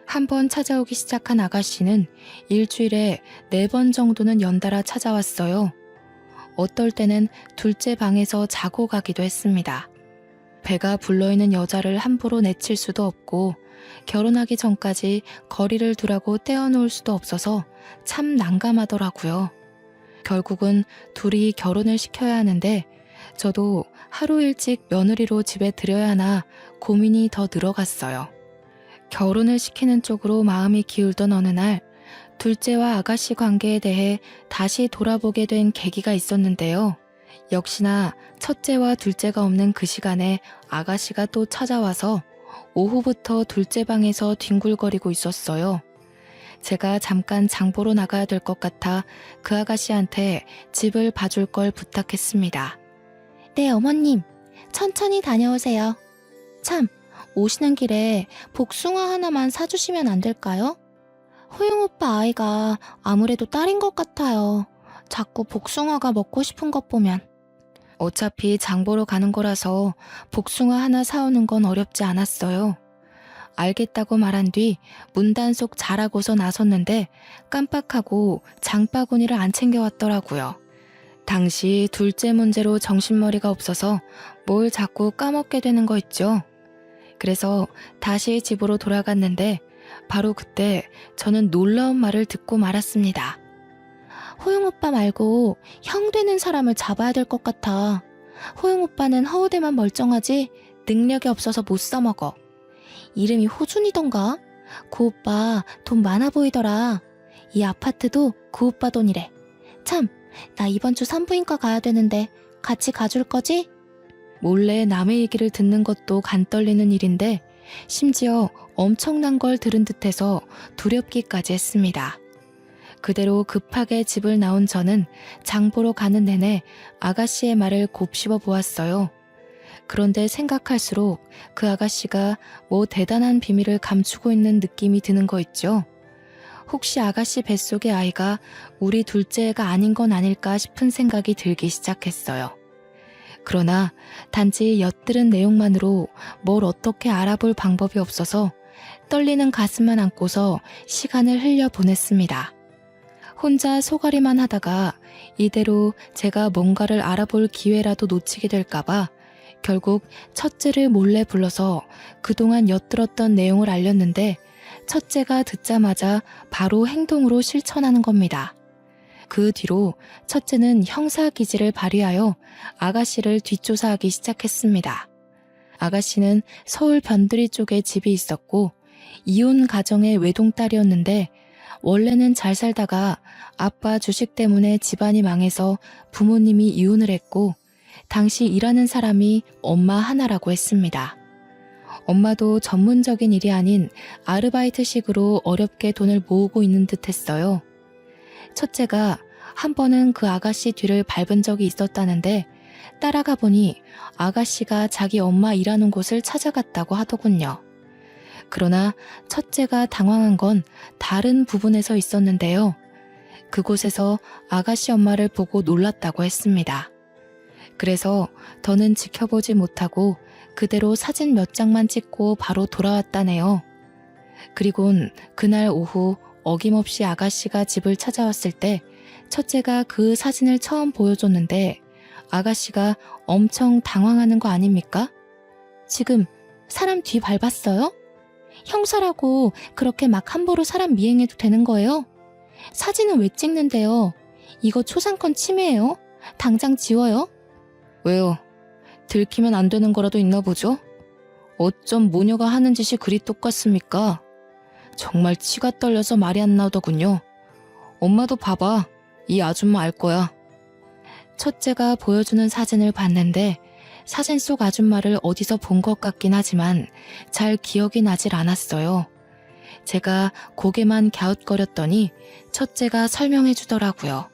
한 번 찾아오기 시작한 아가씨는 일주일에 4번 정도는 연달아 찾아왔어요. 어떨 때는 둘째 방에서 자고 가기도 했습니다. 배가 불러있는 여자를 함부로 내칠 수도 없고 결혼하기 전까지 거리를 두라고 떼어놓을 수도 없어서 참 난감하더라고요. 결국은 둘이 결혼을 시켜야 하는데 저도 하루 일찍 며느리로 집에 들여야 하나 고민이 더 늘어갔어요. 결혼을 시키는 쪽으로 마음이 기울던 어느 날 둘째와 아가씨 관계에 대해 다시 돌아보게 된 계기가 있었는데요. 역시나 첫째와 둘째가 없는 그 시간에 아가씨가 또 찾아와서 오후부터 둘째 방에서 뒹굴거리고 있었어요. 제가 잠깐 장보러 나가야 될 것 같아 그 아가씨한테 집을 봐줄 걸 부탁했습니다. 네, 어머님. 천천히 다녀오세요. 참, 오시는 길에 복숭아 하나만 사주시면 안 될까요? 호영 오빠 아이가 아무래도 딸인 것 같아요. 자꾸 복숭아가 먹고 싶은 것 보면. 어차피 장 보러 가는 거라서 복숭아 하나 사오는 건 어렵지 않았어요. 알겠다고 말한 뒤 문단속 잘하고서 나섰는데 깜빡하고 장바구니를 안 챙겨왔더라고요. 당시 둘째 문제로 정신머리가 없어서 뭘 자꾸 까먹게 되는 거 있죠. 그래서 다시 집으로 돌아갔는데 바로 그때 저는 놀라운 말을 듣고 말았습니다. 호영 오빠 말고 형 되는 사람을 잡아야 될 것 같아. 호영 오빠는 허우대만 멀쩡하지 능력이 없어서 못 써먹어. 이름이 호준이던가? 그 오빠 돈 많아 보이더라. 이 아파트도 그 오빠 돈이래. 참, 나 이번 주 산부인과 가야 되는데 같이 가줄 거지? 몰래 남의 얘기를 듣는 것도 간 떨리는 일인데 심지어 엄청난 걸 들은 듯해서 두렵기까지 했습니다. 그대로 급하게 집을 나온 저는 장 보러 가는 내내 아가씨의 말을 곱씹어 보았어요. 그런데 생각할수록 그 아가씨가 뭐 대단한 비밀을 감추고 있는 느낌이 드는 거 있죠. 혹시 아가씨 뱃속의 아이가 우리 둘째가 아닌 건 아닐까 싶은 생각이 들기 시작했어요. 그러나 단지 엿들은 내용만으로 뭘 어떻게 알아볼 방법이 없어서 떨리는 가슴만 안고서 시간을 흘려보냈습니다. 혼자 소가리만 하다가 이대로 제가 뭔가를 알아볼 기회라도 놓치게 될까봐 결국 첫째를 몰래 불러서 그동안 엿들었던 내용을 알렸는데 첫째가 듣자마자 바로 행동으로 실천하는 겁니다. 그 뒤로 첫째는 형사기지를 발휘하여 아가씨를 뒷조사하기 시작했습니다. 아가씨는 서울 변두리 쪽에 집이 있었고 이혼 가정의 외동딸이었는데 원래는 잘 살다가 아빠 주식 때문에 집안이 망해서 부모님이 이혼을 했고 당시 일하는 사람이 엄마 하나라고 했습니다. 엄마도 전문적인 일이 아닌 아르바이트식으로 어렵게 돈을 모으고 있는 듯 했어요. 첫째가 한 번은 그 아가씨 뒤를 밟은 적이 있었다는데 따라가 보니 아가씨가 자기 엄마 일하는 곳을 찾아갔다고 하더군요. 그러나 첫째가 당황한 건 다른 부분에서 있었는데요. 그곳에서 아가씨 엄마를 보고 놀랐다고 했습니다. 그래서 더는 지켜보지 못하고 그대로 사진 몇 장만 찍고 바로 돌아왔다네요. 그리곤 그날 오후 어김없이 아가씨가 집을 찾아왔을 때 첫째가 그 사진을 처음 보여줬는데 아가씨가 엄청 당황하는 거 아닙니까? 지금 사람 뒤 밟았어요? 형사라고 그렇게 막 함부로 사람 미행해도 되는 거예요? 사진은 왜 찍는데요? 이거 초상권 침해예요? 당장 지워요? 왜요? 들키면 안 되는 거라도 있나 보죠? 어쩜 모녀가 하는 짓이 그리 똑같습니까? 정말 치가 떨려서 말이 안 나오더군요. 엄마도 봐봐. 이 아줌마 알 거야. 첫째가 보여주는 사진을 봤는데 사진 속 아줌마를 어디서 본 것 같긴 하지만 잘 기억이 나질 않았어요. 제가 고개만 갸웃거렸더니 첫째가 설명해 주더라고요.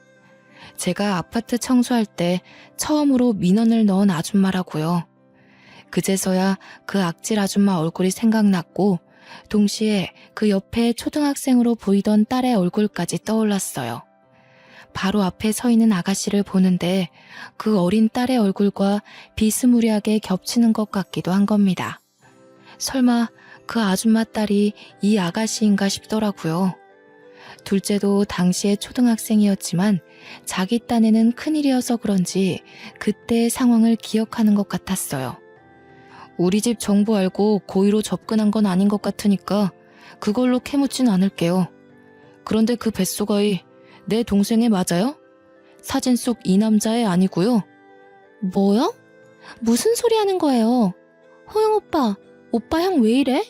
제가 아파트 청소할 때 처음으로 민원을 넣은 아줌마라고요. 그제서야 그 악질 아줌마 얼굴이 생각났고 동시에 그 옆에 초등학생으로 보이던 딸의 얼굴까지 떠올랐어요. 바로 앞에 서 있는 아가씨를 보는데 그 어린 딸의 얼굴과 비스무리하게 겹치는 것 같기도 한 겁니다. 설마 그 아줌마 딸이 이 아가씨인가 싶더라고요. 둘째도 당시에 초등학생이었지만 자기 딴에는 큰일이어서 그런지 그때의 상황을 기억하는 것 같았어요. 우리 집 정보 알고 고의로 접근한 건 아닌 것 같으니까 그걸로 캐묻진 않을게요. 그런데 그 뱃속 아이 내 동생애 맞아요? 사진 속 이 남자애 아니고요. 뭐요? 무슨 소리 하는 거예요? 호영 오빠, 오빠 형 왜 이래?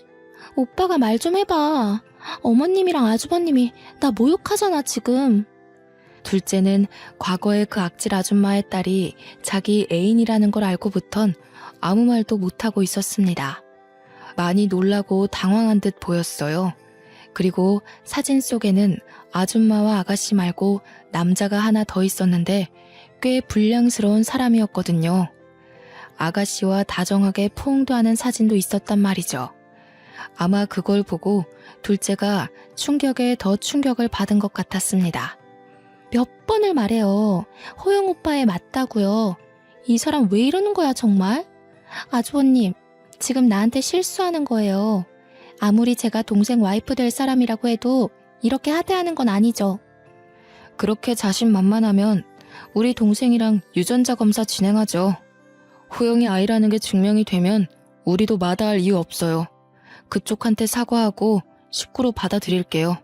오빠가 말 좀 해봐. 어머님이랑 아주버님이 나 모욕하잖아, 지금. 둘째는 과거에 그 악질 아줌마의 딸이 자기 애인이라는 걸 알고부턴 아무 말도 못하고 있었습니다. 많이 놀라고 당황한 듯 보였어요. 그리고 사진 속에는 아줌마와 아가씨 말고 남자가 하나 더 있었는데 꽤 불량스러운 사람이었거든요. 아가씨와 다정하게 포옹도 하는 사진도 있었단 말이죠. 아마 그걸 보고 둘째가 충격에 더 충격을 받은 것 같았습니다. 몇 번을 말해요. 호영 오빠에 맞다고요. 이 사람 왜 이러는 거야, 정말? 아주버님, 지금 나한테 실수하는 거예요. 아무리 제가 동생 와이프 될 사람이라고 해도 이렇게 하대하는 건 아니죠. 그렇게 자신만만하면 우리 동생이랑 유전자 검사 진행하죠. 호영이 아이라는 게 증명이 되면 우리도 마다할 이유 없어요. 그쪽한테 사과하고 식구로 받아들일게요.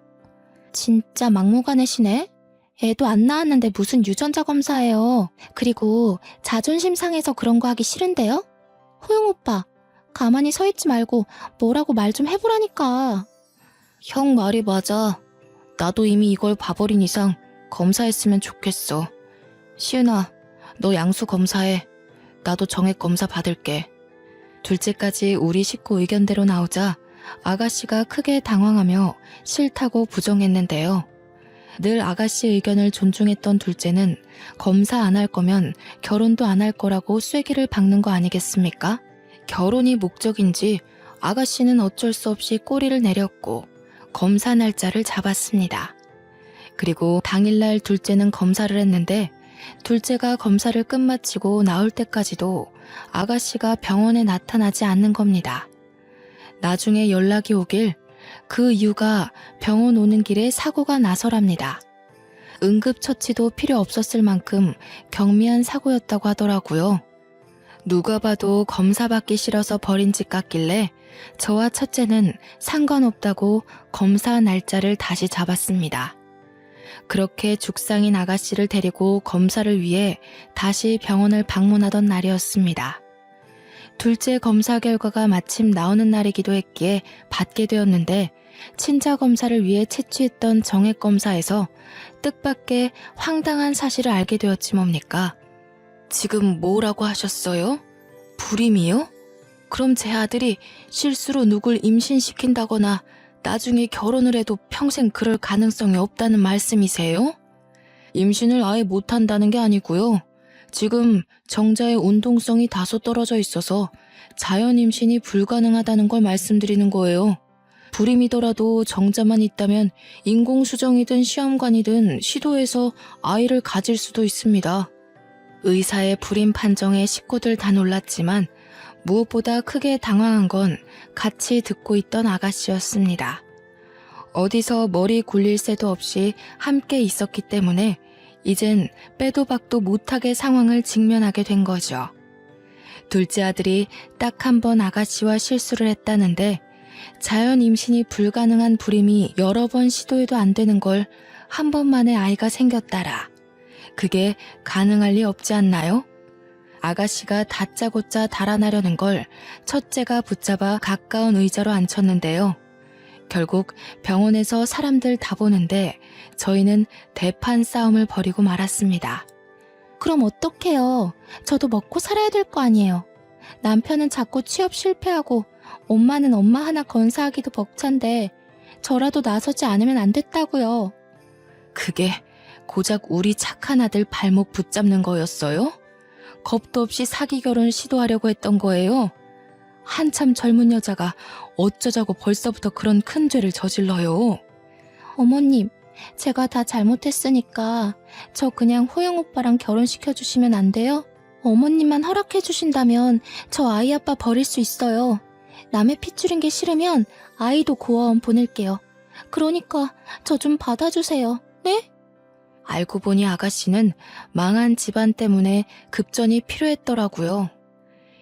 진짜 막무가내시네? 애도 안 낳았는데 무슨 유전자 검사예요. 그리고 자존심 상해서 그런 거 하기 싫은데요? 호영 오빠, 가만히 서 있지 말고 뭐라고 말 좀 해보라니까. 형 말이 맞아. 나도 이미 이걸 봐버린 이상 검사했으면 좋겠어. 시은아, 너 양수 검사해. 나도 정액 검사 받을게. 둘째까지 우리 식구 의견대로 나오자 아가씨가 크게 당황하며 싫다고 부정했는데요. 늘 아가씨 의견을 존중했던 둘째는 검사 안 할 거면 결혼도 안 할 거라고 쐐기를 박는 거 아니겠습니까? 결혼이 목적인지 아가씨는 어쩔 수 없이 꼬리를 내렸고 검사 날짜를 잡았습니다. 그리고 당일날 둘째는 검사를 했는데 둘째가 검사를 끝마치고 나올 때까지도 아가씨가 병원에 나타나지 않는 겁니다. 나중에 연락이 오길 그 이유가 병원 오는 길에 사고가 나서랍니다. 응급처치도 필요 없었을 만큼 경미한 사고였다고 하더라고요. 누가 봐도 검사 받기 싫어서 버린 집 같길래 저와 첫째는 상관없다고 검사 날짜를 다시 잡았습니다. 그렇게 죽상인 아가씨를 데리고 검사를 위해 다시 병원을 방문하던 날이었습니다. 둘째 검사 결과가 마침 나오는 날이기도 했기에 받게 되었는데 친자 검사를 위해 채취했던 정액 검사에서 뜻밖의 황당한 사실을 알게 되었지 뭡니까? 지금 뭐라고 하셨어요? 불임이요? 그럼 제 아들이 실수로 누굴 임신시킨다거나 나중에 결혼을 해도 평생 그럴 가능성이 없다는 말씀이세요? 임신을 아예 못한다는 게 아니고요. 지금 정자의 운동성이 다소 떨어져 있어서 자연 임신이 불가능하다는 걸 말씀드리는 거예요. 불임이더라도 정자만 있다면 인공수정이든 시험관이든 시도해서 아이를 가질 수도 있습니다. 의사의 불임 판정에 식구들 다 놀랐지만 무엇보다 크게 당황한 건 같이 듣고 있던 아가씨였습니다. 어디서 머리 굴릴 새도 없이 함께 있었기 때문에 이젠 빼도 박도 못하게 상황을 직면하게 된 거죠. 둘째 아들이 딱 한 번 아가씨와 실수를 했다는데 자연 임신이 불가능한 불임이 여러 번 시도해도 안 되는 걸 한 번만에 아이가 생겼다라. 그게 가능할 리 없지 않나요? 아가씨가 다짜고짜 달아나려는 걸 첫째가 붙잡아 가까운 의자로 앉혔는데요. 결국 병원에서 사람들 다 보는데 저희는 대판 싸움을 벌이고 말았습니다. 그럼 어떡해요? 저도 먹고 살아야 될 거 아니에요. 남편은 자꾸 취업 실패하고 엄마는 엄마 하나 건사하기도 벅찬데 저라도 나서지 않으면 안 됐다고요. 그게 고작 우리 착한 아들 발목 붙잡는 거였어요? 겁도 없이 사기 결혼 시도하려고 했던 거예요? 한참 젊은 여자가 어쩌자고 벌써부터 그런 큰 죄를 저질러요. 어머님, 제가 다 잘못했으니까 저 그냥 호영 오빠랑 결혼시켜주시면 안 돼요? 어머님만 허락해주신다면 저 아이 아빠 버릴 수 있어요. 남의 피 줄인 게 싫으면 아이도 고아원 보낼게요. 그러니까 저 좀 받아주세요. 네? 알고 보니 아가씨는 망한 집안 때문에 급전이 필요했더라고요.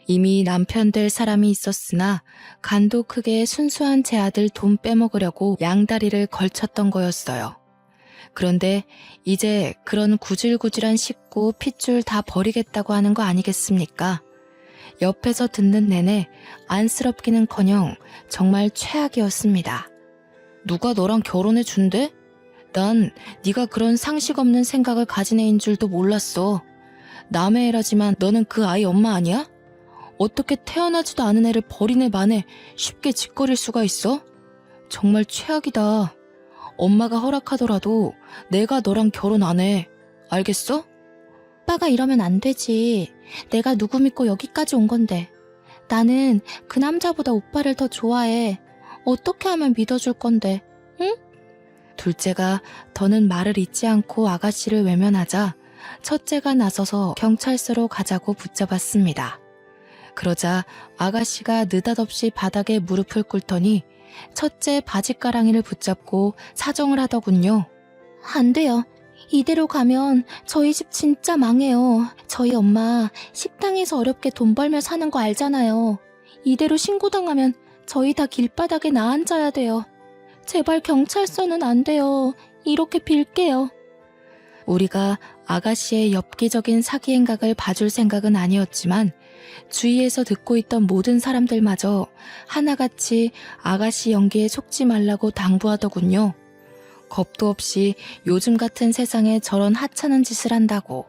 이미 남편 될 사람이 있었으나 간도 크게 순수한 제 아들 돈 빼먹으려고 양다리를 걸쳤던 거였어요. 그런데 이제 그런 구질구질한 식구 핏줄 다 버리겠다고 하는 거 아니겠습니까? 옆에서 듣는 내내 안쓰럽기는커녕 정말 최악이었습니다. 누가 너랑 결혼해 준대? 난 네가 그런 상식 없는 생각을 가진 애인 줄도 몰랐어. 남의 애라지만 너는 그 아이 엄마 아니야? 어떻게 태어나지도 않은 애를 버린 애 만에 쉽게 짓거릴 수가 있어? 정말 최악이다. 엄마가 허락하더라도 내가 너랑 결혼 안 해. 알겠어? 오빠가 이러면 안 되지. 내가 누구 믿고 여기까지 온 건데. 나는 그 남자보다 오빠를 더 좋아해. 어떻게 하면 믿어줄 건데, 응? 둘째가 더는 말을 잇지 않고 아가씨를 외면하자 첫째가 나서서 경찰서로 가자고 붙잡았습니다. 그러자 아가씨가 느닷없이 바닥에 무릎을 꿇더니 첫째 바지가랑이를 붙잡고 사정을 하더군요. 안 돼요. 이대로 가면 저희 집 진짜 망해요. 저희 엄마 식당에서 어렵게 돈 벌며 사는 거 알잖아요. 이대로 신고당하면 저희 다 길바닥에 나앉아야 돼요. 제발 경찰서는 안 돼요. 이렇게 빌게요. 우리가 아가씨의 엽기적인 사기 행각을 봐줄 생각은 아니었지만 주위에서 듣고 있던 모든 사람들마저 하나같이 아가씨 연기에 속지 말라고 당부하더군요. 겁도 없이 요즘 같은 세상에 저런 하찮은 짓을 한다고.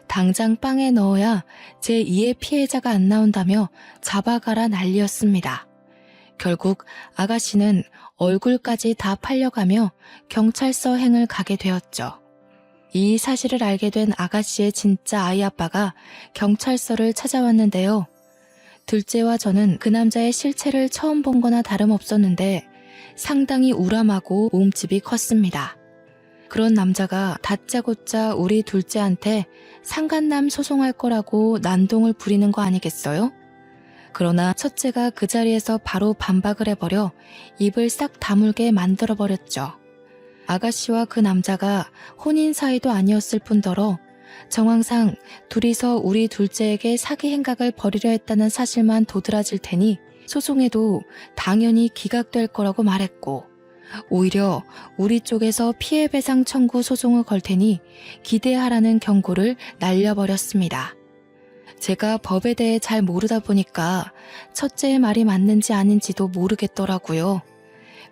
당장 빵에 넣어야 제2의 피해자가 안 나온다며 잡아가라 난리였습니다. 결국 아가씨는 얼굴까지 다 팔려가며 경찰서 행을 가게 되었죠. 이 사실을 알게 된 아가씨의 진짜 아이 아빠가 경찰서를 찾아왔는데요. 둘째와 저는 그 남자의 실체를 처음 본 거나 다름없었는데 상당히 우람하고 몸집이 컸습니다. 그런 남자가 다짜고짜 우리 둘째한테 상간남 소송할 거라고 난동을 부리는 거 아니겠어요? 그러나 첫째가 그 자리에서 바로 반박을 해버려 입을 싹 다물게 만들어버렸죠. 아가씨와 그 남자가 혼인 사이도 아니었을 뿐더러 정황상 둘이서 우리 둘째에게 사기 행각을 벌이려 했다는 사실만 도드라질 테니 소송에도 당연히 기각될 거라고 말했고, 오히려 우리 쪽에서 피해배상 청구 소송을 걸 테니 기대하라는 경고를 날려버렸습니다. 제가 법에 대해 잘 모르다 보니까 첫째의 말이 맞는지 아닌지도 모르겠더라고요.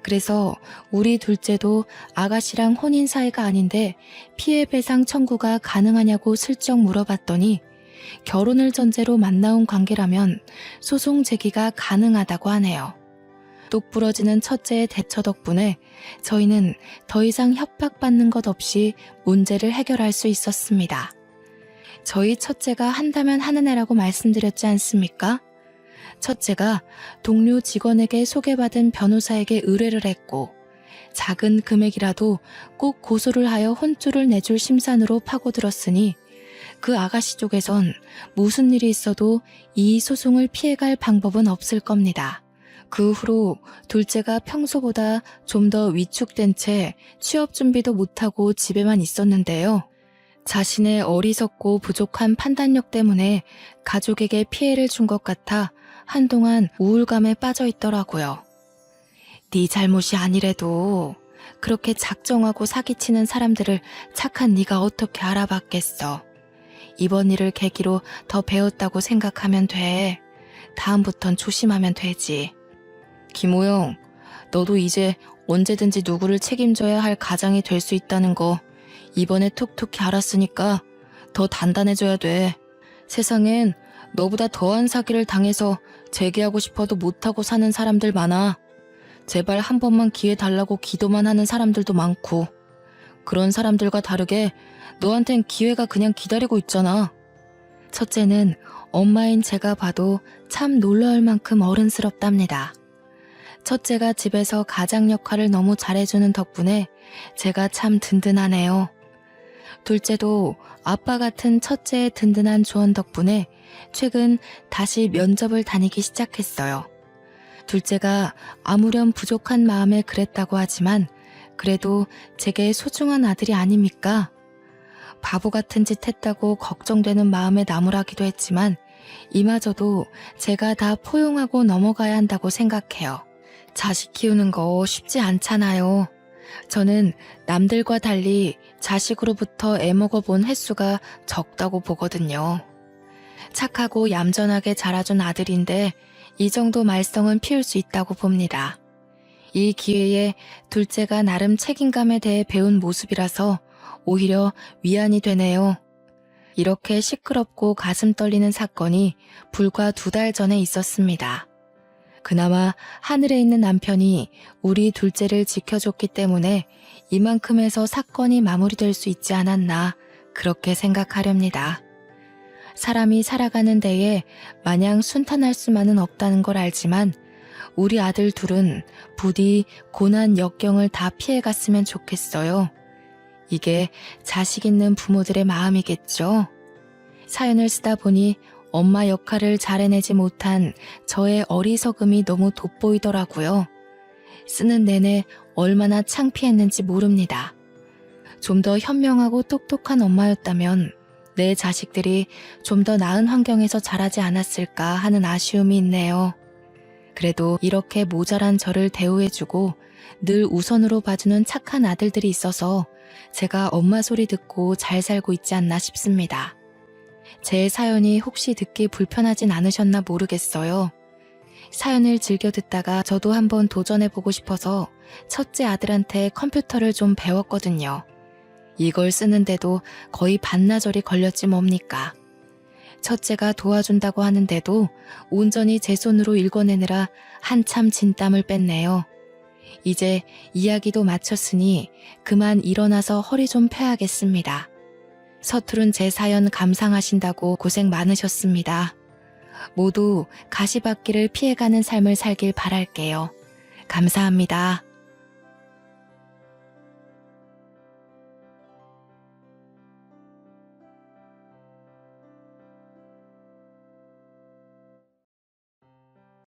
그래서 우리 둘째도 아가씨랑 혼인 사이가 아닌데 피해배상 청구가 가능하냐고 슬쩍 물어봤더니 결혼을 전제로 만나온 관계라면 소송 제기가 가능하다고 하네요. 똑부러지는 첫째의 대처 덕분에 저희는 더 이상 협박받는 것 없이 문제를 해결할 수 있었습니다. 저희 첫째가 한다면 하는 애라고 말씀드렸지 않습니까? 첫째가 동료 직원에게 소개받은 변호사에게 의뢰를 했고 작은 금액이라도 꼭 고소를 하여 혼쭐을 내줄 심산으로 파고들었으니 그 아가씨 쪽에선 무슨 일이 있어도 이 소송을 피해갈 방법은 없을 겁니다. 그 후로 둘째가 평소보다 좀 더 위축된 채 취업 준비도 못하고 집에만 있었는데요. 자신의 어리석고 부족한 판단력 때문에 가족에게 피해를 준 것 같아 한동안 우울감에 빠져 있더라고요. 네 잘못이 아니래도 그렇게 작정하고 사기치는 사람들을 착한 네가 어떻게 알아봤겠어. 이번 일을 계기로 더 배웠다고 생각하면 돼. 다음부턴 조심하면 되지. 김호영, 너도 이제 언제든지 누구를 책임져야 할 가장이 될 수 있다는 거 이번에 톡톡히 알았으니까 더 단단해져야 돼. 세상엔 너보다 더한 사기를 당해서 재기하고 싶어도 못하고 사는 사람들 많아. 제발 한 번만 기회 달라고 기도만 하는 사람들도 많고, 그런 사람들과 다르게 너한텐 기회가 그냥 기다리고 있잖아. 첫째는 엄마인 제가 봐도 참 놀라울 만큼 어른스럽답니다. 첫째가 집에서 가장 역할을 너무 잘해주는 덕분에 제가 참 든든하네요. 둘째도 아빠 같은 첫째의 든든한 조언 덕분에 최근 다시 면접을 다니기 시작했어요. 둘째가 아무렴 부족한 마음에 그랬다고 하지만 그래도 제게 소중한 아들이 아닙니까? 바보 같은 짓 했다고 걱정되는 마음에 나무라기도 했지만 이마저도 제가 다 포용하고 넘어가야 한다고 생각해요. 자식 키우는 거 쉽지 않잖아요. 저는 남들과 달리 자식으로부터 애먹어 본 횟수가 적다고 보거든요. 착하고 얌전하게 자라준 아들인데 이 정도 말썽은 피울 수 있다고 봅니다. 이 기회에 둘째가 나름 책임감에 대해 배운 모습이라서 오히려 위안이 되네요. 이렇게 시끄럽고 가슴 떨리는 사건이 불과 2달 전에 있었습니다. 그나마 하늘에 있는 남편이 우리 둘째를 지켜줬기 때문에 이만큼에서 사건이 마무리될 수 있지 않았나 그렇게 생각하렵니다. 사람이 살아가는 데에 마냥 순탄할 수만은 없다는 걸 알지만 우리 아들 둘은 부디 고난 역경을 다 피해갔으면 좋겠어요. 이게 자식 있는 부모들의 마음이겠죠. 사연을 쓰다 보니 엄마 역할을 잘 해내지 못한 저의 어리석음이 너무 돋보이더라고요. 쓰는 내내 얼마나 창피했는지 모릅니다. 좀 더 현명하고 똑똑한 엄마였다면 내 자식들이 좀 더 나은 환경에서 자라지 않았을까 하는 아쉬움이 있네요. 그래도 이렇게 모자란 저를 대우해주고 늘 우선으로 봐주는 착한 아들들이 있어서 제가 엄마 소리 듣고 잘 살고 있지 않나 싶습니다. 제 사연이 혹시 듣기 불편하진 않으셨나 모르겠어요. 사연을 즐겨 듣다가 저도 한번 도전해보고 싶어서 첫째 아들한테 컴퓨터를 좀 배웠거든요. 이걸 쓰는데도 거의 반나절이 걸렸지 뭡니까. 첫째가 도와준다고 하는데도 온전히 제 손으로 읽어내느라 한참 진땀을 뺐네요. 이제 이야기도 마쳤으니 그만 일어나서 허리 좀 펴야겠습니다. 서투른 제 사연 감상하신다고 고생 많으셨습니다. 모두 가시밭길을 피해가는 삶을 살길 바랄게요. 감사합니다.